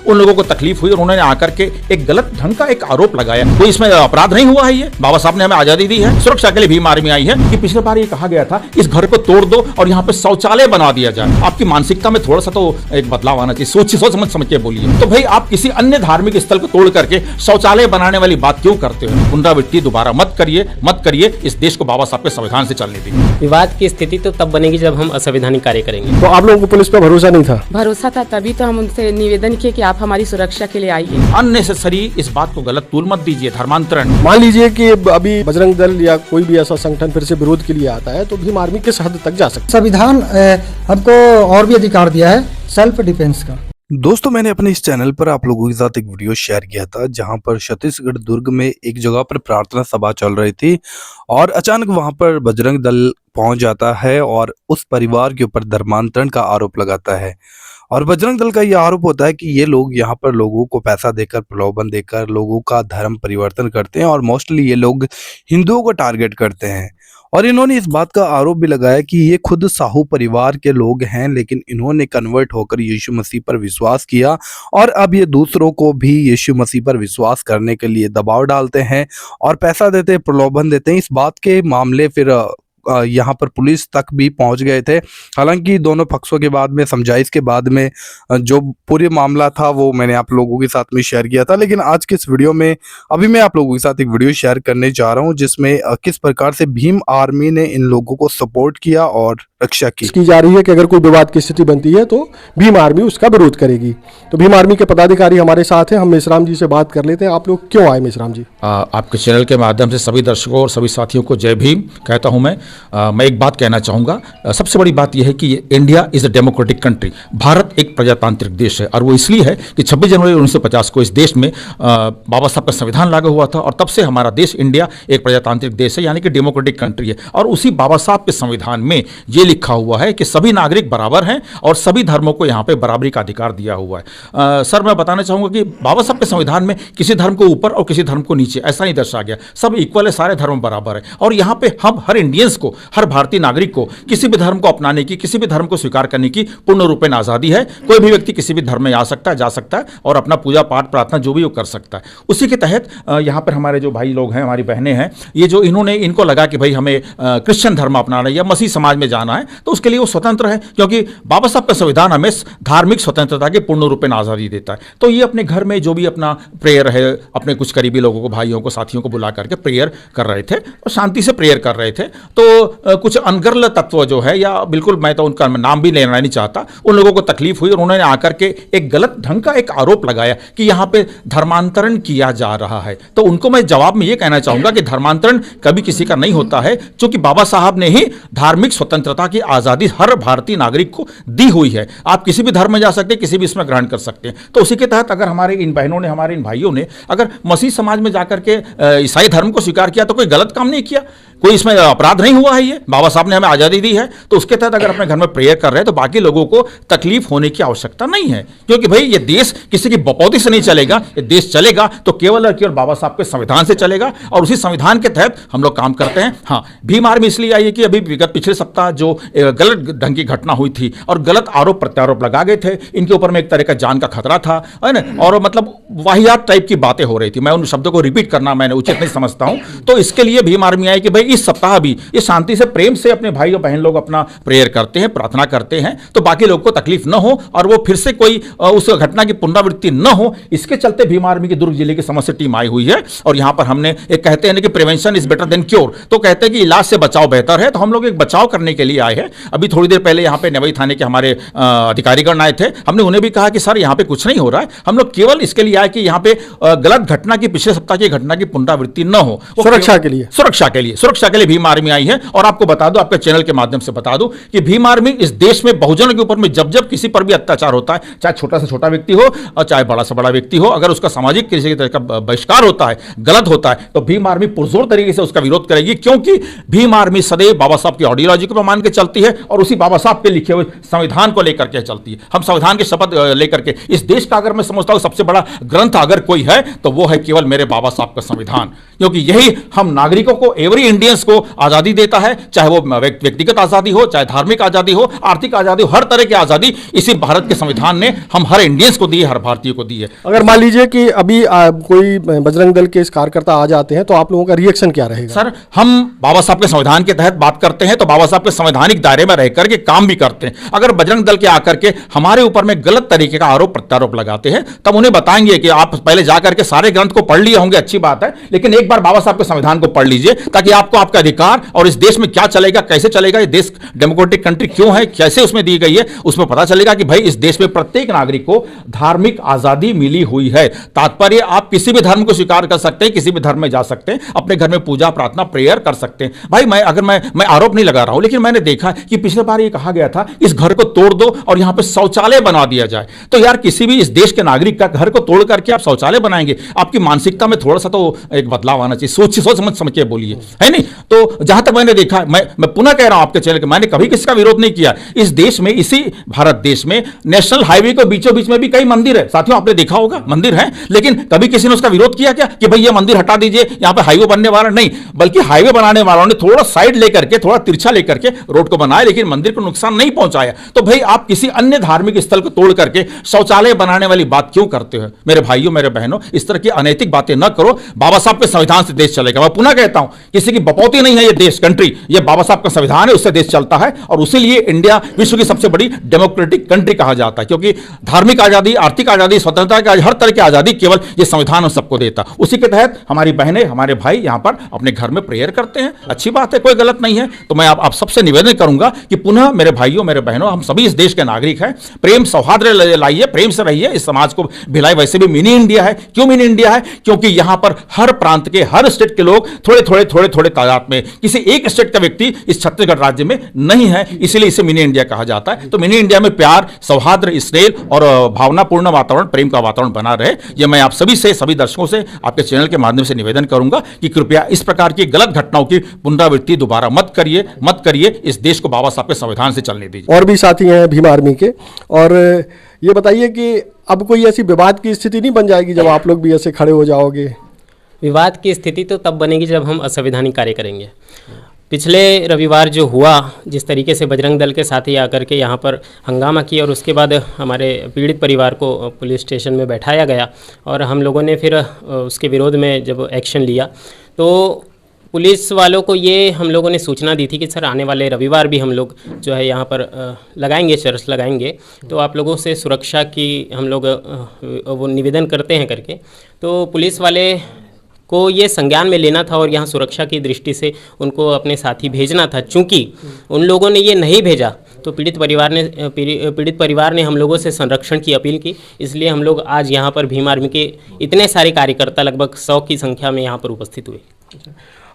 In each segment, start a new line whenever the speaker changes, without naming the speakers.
उन लोगों को तकलीफ हुई और उन्होंने आकर के एक गलत ढंग का एक आरोप लगाया। कोई इसमें अपराध नहीं हुआ है। ये बाबा साहब ने हमें आजादी दी है, सुरक्षा के लिए भीम आर्मी आई है। कि पिछले बार ये कहा गया था इस घर को तोड़ दो और यहाँ पे शौचालय बना दिया जाए। आपकी मानसिकता में थोड़ा सा तो एक बदलाव आना चाहिए। सोच समझ के बोलिए। तो भाई आप किसी अन्य धार्मिक स्थल को तोड़ करके शौचालय बनाने वाली बात क्यों करते हो? पुनरावृत्ति दोबारा मत करिए। इस देश को बाबा साहब के संविधान से चलने दीजिए।
विवाद की स्थिति तो तब बनेगी जब हम असंवैधानिक कार्य करेंगे।
तो आप लोगों को पुलिस पर भरोसा नहीं था?
भरोसा था, तभी तो हम उनसे निवेदन किए कि आप हमारी सुरक्षा के लिए आइए।
अननेसेसरी इस बात को गलत तूल मत दीजिए। धर्मांतरण,
मान लीजिए कि अभी बजरंग दल या कोई भी ऐसा संगठन फिर से विरोध के लिए आता है तो भीम आर्मी किस हद तक जा सकता है?
संविधान हमको और भी अधिकार दिया है सेल्फ डिफेंस का।
दोस्तों, मैंने अपने इस चैनल पर आप लोगों के साथ एक वीडियो शेयर किया था जहां पर छत्तीसगढ़ दुर्ग में एक जगह पर प्रार्थना सभा चल रही थी और अचानक वहां पर बजरंग दल पहुंच जाता है और उस परिवार के ऊपर धर्मांतरण का आरोप लगाता है। और बजरंग दल का ये आरोप होता है कि ये लोग यहाँ पर लोगों को पैसा देकर, प्रलोभन देकर लोगों का धर्म परिवर्तन करते हैं और मोस्टली ये लोग हिंदुओं को टारगेट करते हैं। और इन्होंने इस बात का आरोप भी लगाया कि ये खुद साहू परिवार के लोग हैं, लेकिन इन्होंने कन्वर्ट होकर यीशु मसीह पर विश्वास किया और अब ये दूसरों को भी यीशु मसीह पर विश्वास करने के लिए दबाव डालते हैं और पैसा देते हैं, प्रलोभन देते हैं। इस बात के मामले फिर यहाँ पर पुलिस तक भी पहुंच गए थे। हालांकि दोनों पक्षों के बाद में समझाइश के बाद में जो पूरे मामला था वो मैंने आप लोगों के साथ में शेयर किया था। लेकिन आज के इस वीडियो में अभी मैं आप लोगों के साथ एक वीडियो शेयर करने जा रहा हूं जिसमें किस प्रकार से भीम आर्मी ने इन लोगों को सपोर्ट किया और रक्षा की
जा रही है कि अगर कोई विवाद की स्थिति बनती है तो भीम आर्मी उसका विरोध करेगी। तो भीम आर्मी के पदाधिकारी हमारे साथ हैं, हम मेश्राम जी से बात कर लेते हैं। आप लोग क्यों आए मेश्राम जी?
आपके चैनल के माध्यम से सभी दर्शकों और सभी साथियों को जय भीम कहता हूं। मैं एक बात कहना चाहूँगा। सबसे बड़ी बात यह है कि India is a democratic country. Bharat एक प्रजातांत्रिक देश है और वो इसलिए है कि 26 जनवरी 1950 को इस देश में बाबा साहब का संविधान लागू हुआ था और तब से हमारा देश इंडिया एक प्रजातांत्रिक देश है, यानी कि डेमोक्रेटिक कंट्री है। और उसी बाबा साहब के संविधान में ये लिखा हुआ है कि सभी नागरिक बराबर हैं और सभी धर्मों को यहाँ पे बराबरी का अधिकार दिया हुआ है। सर, मैं बताना चाहूँगा कि बाबा साहब के संविधान में किसी धर्म को ऊपर और किसी धर्म को नीचे ऐसा नहीं दर्शाया गया। सब इक्वल है, सारे धर्म बराबर है। और यहाँ पे हम हर इंडियंस को, हर भारतीय नागरिक को किसी भी धर्म को अपनाने की, किसी भी धर्म को स्वीकार करने की पूर्ण रूपेण आजादी है। कोई भी व्यक्ति किसी भी धर्म में आ सकता है, जा सकता है और अपना पूजा पाठ प्रार्थना जो भी वो कर सकता है। उसी के तहत यहाँ पर हमारे जो भाई लोग हैं, हमारी बहनें हैं, ये जो इनको लगा कि भाई हमें क्रिश्चियन धर्म अपनाना है या मसीह समाज में जाना है, तो उसके लिए वो स्वतंत्र है, क्योंकि बाबा साहब का संविधान हमें धार्मिक स्वतंत्रता की पूर्ण रूपेण आजादी देता है। तो ये अपने घर में जो भी अपना प्रेयर है, अपने कुछ करीबी लोगों को, भाइयों को, साथियों को बुला करके प्रेयर कर रहे थे और शांति से प्रेयर कर रहे थे। तो कुछ अनगर्ल तत्व जो है, या बिल्कुल मैं तो उनका नाम भी लेना नहीं चाहता, उन लोगों को तकलीफ हुई और उन्होंने आकर के एक गलत ढंग का एक आरोप लगाया कि यहाँ पे धर्मांतरण किया जा रहा है। तो उनको मैं जवाब में ये कहना चाहूंगा कि धर्मांतरण कभी किसी का नहीं होता है, क्योंकि बाबा साहब ने ही धार्मिक स्वतंत्रता की आजादी हर भारतीय नागरिक को दी हुई है। आप किसी भी धर्म में जा सकते हैं, किसी भी इसमें ग्रहण कर सकते हैं। तो उसी के तहत अगर हमारे इन बहनों ने, हमारे इन भाइयों ने अगर मसीह समाज में जाकर के ईसाई धर्म को स्वीकार किया तो कोई गलत काम नहीं किया, कोई इसमें अपराध नहीं हुआ है। ये बाबा साहब ने हमें आजादी दी है, तो उसके तहत अगर अपने घर में प्रेयर कर रहे हैं तो बाकी लोगों को तकलीफ होने की आवश्यकता नहीं है, क्योंकि भाई ये देश किसी की बपौती से नहीं चलेगा। ये देश चलेगा तो केवल और केवल बाबा साहब के संविधान से चलेगा और उसी संविधान के तहत हम लोग काम करते हैं। हाँ, भीम आर्मी इसलिए आई है कि अभी विगत पिछले सप्ताह जो गलत ढंग की घटना हुई थी और गलत आरोप प्रत्यारोप लगा गए थे, इनके ऊपर में एक तरह का जान का खतरा था, है ना, और मतलब वाहियात टाइप की बातें हो रही थी। मैं उन शब्दों को रिपीट करना मैंने उचित नहीं समझता हूं। तो इसके लिए भीम आर्मी आई कि भाई इस सप्ताह भी ये शांति से, प्रेम से अपने भाई और बहन लोग अपना प्रेयर करते हैं, प्रार्थना करते हैं, तो बाकी लोगों को तकलीफ न हो और वो फिर से कोई उस घटना की पुनरावृत्ति न हो, इसके चलते भीम आर्मी की दुर्ग जिले की समस्त टीम आई हुई है। और यहां पर हमने एक कहते हैं कि prevention is better than cure, तो कहते हैं कि इलाज से बचाव बेहतर है। तो हम लोग एक बचाव करने के लिए आए हैं। अभी थोड़ी देर पहले यहाँ पे नेवई थाने के हमारे अधिकारीगण आए थे, हमने उन्हें भी कहा कि सर यहाँ पे कुछ नहीं हो रहा है, हम लोग केवल इसके लिए आए कि यहाँ पे गलत घटना की, पिछले सप्ताह की घटना की पुनरावृत्ति न हो,
सुरक्षा के लिए
भीम आर्मी आई है। और आपको बता दो, आपके चैनल के माध्यम से बता दो कि भीम आर्मी इस देश में बहुजनों के ऊपर में जब किसी पर भी अत्याचार होता है, चाहे छोटा से छोटा व्यक्ति हो और चाहे बड़ा से बड़ा व्यक्ति हो, अगर उसका सामाजिक किसी तरह का बहिष्कार होता है, गलत होता है, तो भीम आर्मी पुरजोर तरीके से उसका विरोध करेगी, क्योंकि भीम आर्मी सदैव बाबा साहब की आइडियोलॉजी को मान के चलती है और उसी बाबा साहब के लिखे हुए संविधान को लेकर के चलती है। हम संविधान की शपथ लेकर के, इस देश का अगर मैं समझता हूं सबसे बड़ा ग्रंथ अगर कोई है तो वो है केवल मेरे बाबा साहब का संविधान, क्योंकि यही हम नागरिकों को, एवरी इंडियन इंडियंस को आजादी देता है, चाहे वो व्यक्तिगत आजादी हो, चाहे धार्मिक आजादी हो, आर्थिक आजादी हो, हर तरह की आजादी इसी भारत के संविधान ने हम हर इंडियंस को दी है, हर भारतीय को दी है।
अगर मान लीजिए कि अभी कोई बजरंग दल के इस कार्यकर्ता आ जाते हैं तो आप लोगों का रिएक्शन क्या रहेगा?
सर, हम बाबा साहब के संविधान के तहत बात करते हैं तो बाबा साहब के संवैधानिक दायरे में रहकर के काम भी करते हैं। अगर बजरंग दल के आकर के हमारे ऊपर में गलत तरीके का आरोप प्रत्यारोप लगाते हैं तब उन्हें बताएंगे कि आप पहले जाकर के सारे ग्रंथ को पढ़ लिए होंगे, अच्छी बात है, लेकिन एक बार बाबा साहब के संविधान को पढ़ लीजिए ताकि आपको आपका अधिकार और इस देश में क्या चलेगा, कैसे चलेगा, ये देश डेमोक्रेटिक कंट्री क्यों है, कैसे उसमें दी गई है, उसमें पता चलेगा कि भाई इस देश में प्रत्येक नागरिक को धार्मिक आजादी मिली हुई है। तात्पर्य आप किसी भी धर्म को स्वीकार कर सकते हैं, किसी भी धर्म में जा सकते हैं, अपने घर में पूजा प्रार्थना प्रेयर कर सकते हैं। भाई मैं आरोप नहीं लगा रहा हूं, लेकिन मैंने देखा कि पिछले बार ये कहा गया था इस घर को तोड़ दो और यहां पे शौचालय बना दिया जाए। तो यार किसी भी इस देश के नागरिक का घर को तोड़ करके आप शौचालय बनाएंगे, आपकी मानसिकता में थोड़ा सा तो एक बदलाव आना चाहिए। सोच समझ के बोलिए, है नहीं? तो जहां तक मैंने देखा, मैं पुनः कह रहा हूं आपके चैनल के, मैंने कभी किसी का विरोध नहीं किया। इस देश में, इसी भारत देश में नेशनल हाईवे के बीचों बीच में भी कई मंदिर है साथियों, आपने देखा होगा मंदिर है, लेकिन कभी किसी ने उसका विरोध किया क्या कि भाई ये मंदिर हटा दीजिए, यहां पे हाईवे बनने वाला नहीं, बल्कि हाईवे बनाने वालों ने थोड़ा साइड लेकर के, थोड़ा तिरछा लेकर के रोड को बनाया, लेकिन मंदिर को नुकसान नहीं पहुंचाया। तो भाई आप किसी अन्य धार्मिक स्थल को तोड़ करके शौचालय बनाने वाली बात क्यों करते हो? मेरे भाइयों, मेरे बहनों, इस तरह की अनैतिक बातें न करो। बाबा साहब के संविधान से देश चलेगा। मैं पुनः कहता हूं, किसी की बपौती नहीं है ये देश, कंट्री, ये बाबा साहब का संविधान है, उससे देश चलता है और उसीलिए इंडिया विश्व की सबसे बड़ी डेमोक्रेटिक कंट्री कहा जाता है, क्योंकि धार्मिक आजादी, आर्थिक आजादी, स्वतंत्रता की हर तरह की आजादी केवल ये संविधान हम सबको देता। उसी के तहत हमारी बहनें, हमारे भाई यहां पर अपने घर में प्रेयर करते हैं, अच्छी बात है, कोई गलत नहीं है। तो मैं आप सबसे निवेदन करूंगा कि पुनः मेरे भाइयों, मेरे बहनों, हम सभी इस देश के नागरिक हैं, प्रेम सौहार्द लाइए, प्रेम से रहिए, इस समाज को भिलाई। वैसे भी मिनी इंडिया है। क्यों मिनी इंडिया है? क्योंकि यहां पर हर प्रांत के, हर स्टेट के लोग थोड़े तादाद में, किसी एक स्टेट का व्यक्ति इस छत्तीसगढ़ राज्य में नहीं है, इसलिए इसे मिनी इंडिया कहा जाता है। तो मिनी इंडिया में प्यार, सौहार्द, स्नेह और भावनापूर्ण वातावरण, प्रेम का वातावरण बना रहे, यह मैं आप सभी से, सभी दर्शकों से, आपके चैनल के माध्यम से निवेदन करूंगा कि कृपया इस प्रकार की गलत घटनाओं की पुनरावृत्ति दोबारा मत करिए। इस देश को बाबा साहब के संविधान से चलने दीजिए।
और भी साथी हैं भीम आर्मी के, और ये बताइए कि अब कोई ऐसी विवाद की स्थिति नहीं बन जाएगी जब आप लोग भी ऐसे खड़े हो जाओगे?
विवाद की स्थिति तो तब बनेगी जब हम असंवैधानिक कार्य करेंगे। पिछले रविवार जो हुआ, जिस तरीके से बजरंग दल के साथी आकर के यहाँ पर हंगामा किया और उसके बाद हमारे पीड़ित परिवार को पुलिस स्टेशन में बैठाया गया और हम लोगों ने फिर उसके विरोध में जब एक्शन लिया, तो पुलिस वालों को ये हम लोगों ने सूचना दी थी कि सर आने वाले रविवार भी हम लोग जो है यहाँ पर लगाएंगे, चर्च लगाएंगे, तो आप लोगों से सुरक्षा की हम लोग वो निवेदन करते हैं करके। तो पुलिस वाले को ये संज्ञान में लेना था और यहाँ सुरक्षा की दृष्टि से उनको अपने साथी भेजना था। चूँकि उन लोगों ने ये नहीं भेजा तो पीड़ित परिवार ने हम लोगों से संरक्षण की अपील की, इसलिए हम लोग आज यहाँ पर भीम आर्मी के इतने सारे कार्यकर्ता, लगभग 100 की संख्या में यहाँ पर उपस्थित हुए।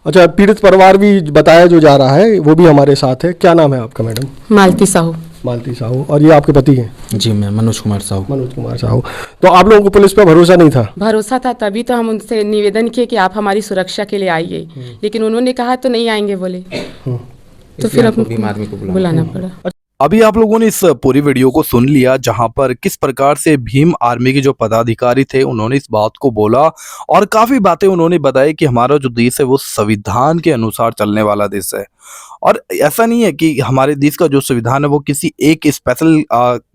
अच्छा, पीड़ित परिवार भी बताया जो जा रहा है, वो भी हमारे साथ है। क्या नाम है आपका मैडम?
मालती साहू।
मालती साहू। और ये आपके पति हैं?
जी, मैं मनोज कुमार साहू।
मनोज कुमार साहू। तो आप लोगों को पुलिस पर भरोसा नहीं था?
भरोसा था, तभी तो हम उनसे निवेदन किए कि आप हमारी सुरक्षा के लिए आइए, लेकिन उन्होंने कहा तो नहीं आएंगे बोले, तो फिर हमको
भीम आर्मी को
बुलाना पड़ा।
अभी आप लोगों ने इस पूरी वीडियो को सुन लिया, जहां पर किस प्रकार से भीम आर्मी के जो पदाधिकारी थे उन्होंने इस बात को बोला और काफी बातें उन्होंने बताई कि हमारा जो देश है वो संविधान के अनुसार चलने वाला देश है। और ऐसा नहीं है कि हमारे देश का जो संविधान है वो किसी एक स्पेशल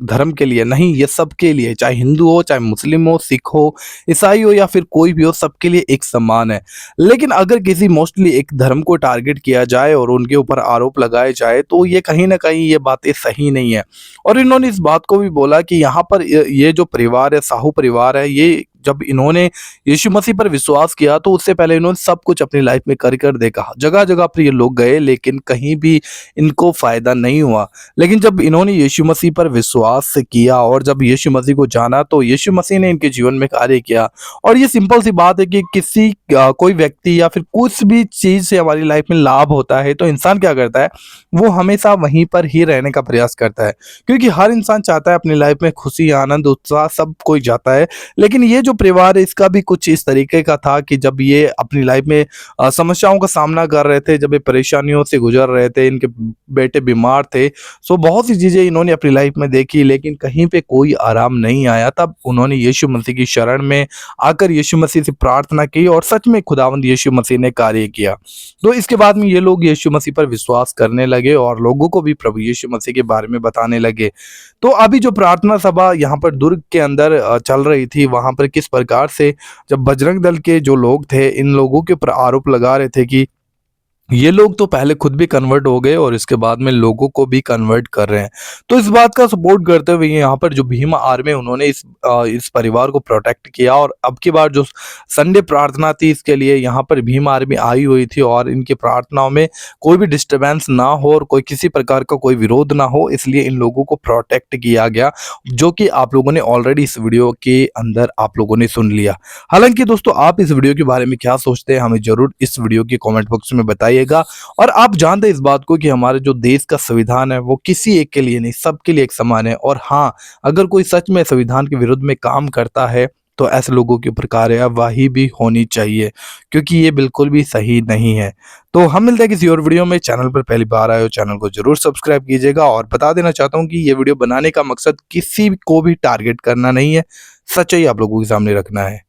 धर्म के लिए नहीं, ये सबके लिए, चाहे हिंदू हो, चाहे मुस्लिम हो, सिख हो, ईसाई हो या फिर कोई भी हो, सबके लिए एक समान है। लेकिन अगर किसी मोस्टली एक धर्म को टारगेट किया जाए और उनके ऊपर आरोप लगाए जाए तो ये कहीं ना कहीं ये बातें सही नहीं है। और इन्होंने इस बात को भी बोला कि यहाँ पर ये जो परिवार है, साहू परिवार है, ये जब इन्होंने यीशु मसीह पर विश्वास किया तो उससे पहले इन्होंने सब कुछ अपनी लाइफ में कर देखा। जगह जगह पर ये लोग गए लेकिन कहीं भी इनको फायदा नहीं हुआ। लेकिन जब इन्होंने यीशु मसीह पर विश्वास किया और जब यीशु मसीह को जाना तो यीशु मसीह ने इनके जीवन में कार्य किया। और ये सिंपल सी बात है कि किसी कोई व्यक्ति या फिर कुछ भी चीज से हमारी लाइफ में लाभ होता है तो इंसान क्या करता है, वो हमेशा वहीं पर ही रहने का प्रयास करता है, क्योंकि हर इंसान चाहता है अपनी लाइफ में खुशी, आनंद, उत्साह सब कोई चाहता है। लेकिन ये जो परिवार है इसका भी कुछ इस तरीके का था कि जब ये अपनी लाइफ में समस्याओं का सामना कर रहे थे, जब ये परेशानियों से गुजर रहे थे, इनके बेटे बीमार थे, सो बहुत सी चीज़ें इन्होंने अपनी लाइफ में देखी, लेकिन कहीं पे कोई आराम नहीं आया। तब उन्होंने यीशु मसीह की शरण में आकर यीशु मसीह से प्रार्थना की और सच में खुदावंद यीशु मसीह ने कार्य किया। तो इसके बाद में ये लोग यीशु मसीह पर विश्वास करने लगे और लोगों को भी प्रभु यीशु मसीह के बारे में बताने लगे। तो अभी जो प्रार्थना सभा यहाँ पर दुर्ग के अंदर चल रही थी, वहाँ पर किस प्रकार से जब बजरंग दल के जो लोग थे इन लोगों के ऊपर आरोप लगा रहे थे कि ये लोग तो पहले खुद भी कन्वर्ट हो गए और इसके बाद में लोगों को भी कन्वर्ट कर रहे हैं। तो इस बात का सपोर्ट करते हुए यहाँ पर जो भीम आर्मी उन्होंने इस परिवार को प्रोटेक्ट किया और अब की बार जो संडे प्रार्थना थी इसके लिए यहाँ पर भीम आर्मी आई हुई थी और इनकी प्रार्थनाओं में कोई भी डिस्टर्बेंस ना हो और कोई किसी प्रकार का कोई विरोध ना हो, इसलिए इन लोगों को प्रोटेक्ट किया गया, जो कि आप लोगों ने ऑलरेडी इस वीडियो के अंदर आप लोगों ने सुन लिया। हालांकि दोस्तों आप इस वीडियो के बारे में क्या सोचते हैं हमें जरूर इस वीडियो के कॉमेंट बॉक्स में बताइए। और आप जानते हैं इस बात को कि हमारे जो देश का संविधान है वो किसी एक के लिए नहीं, सबके लिए एक समान है। और हाँ, अगर कोई सच में संविधान के विरुद्ध में काम करता है तो ऐसे लोगों के ऊपर कार्यवाही भी होनी चाहिए, क्योंकि ये बिल्कुल भी सही नहीं है। तो हम मिलते हैं किसी और वीडियो में। चैनल पर पहली बार आए हो चैनल को जरूर सब्सक्राइब कीजिएगा और बता देना चाहता हूँ कि ये वीडियो बनाने का मकसद किसी को भी टारगेट करना नहीं है, सच्चाई आप लोगों के सामने रखना है।